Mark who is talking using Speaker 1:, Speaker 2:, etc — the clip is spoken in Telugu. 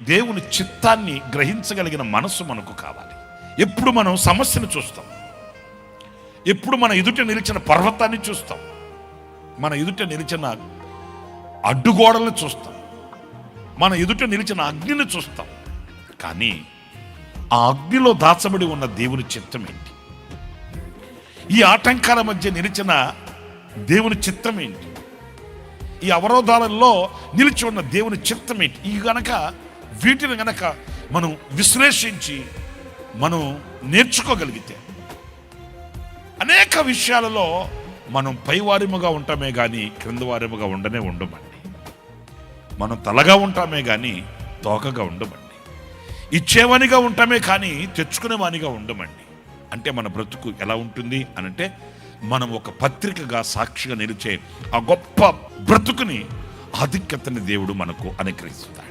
Speaker 1: దేవుని చిత్తాన్ని గ్రహించగలిగిన మనస్సు మనకు కావాలి. ఎప్పుడు మనం సమస్యను చూస్తాం, ఎప్పుడు మన ఎదుట నిలిచిన పర్వతాన్ని చూస్తాం, మన ఎదుట నిలిచిన అడ్డుగోడలను చూస్తాం, మన ఎదుట నిలిచిన అగ్నిని చూస్తాం. కానీ ఆ అగ్నిలో దాచబడి ఉన్న దేవుని చిత్తం ఏంటి? ఈ ఆటంకాల మధ్య నిలిచిన దేవుని చిత్తం ఏంటి? ఈ అవరోధాలలో నిలిచి ఉన్న దేవుని చిత్తం ఏంటి? ఈ గనక వీటిని గనక మనం విశ్లేషించి మనం నేర్చుకోగలిగితే అనేక విషయాలలో మనం పైవారిముగా ఉంటామే కానీ క్రిందవారిముగా ఉండమండి. మనం తలగా ఉంటామే కానీ తోకగా ఉండమండి. ఇచ్చేవానిగా ఉంటామే కానీ తెచ్చుకునేవానిగా ఉండమండి. అంటే మన బ్రతుకు ఎలా ఉంటుంది అనంటే, మనం ఒక పత్రికగా సాక్షిగా నిలిచే ఆ గొప్ప బ్రతుకుని ఆధిక్యతని దేవుడు మనకు అనుగ్రహిస్తాడు.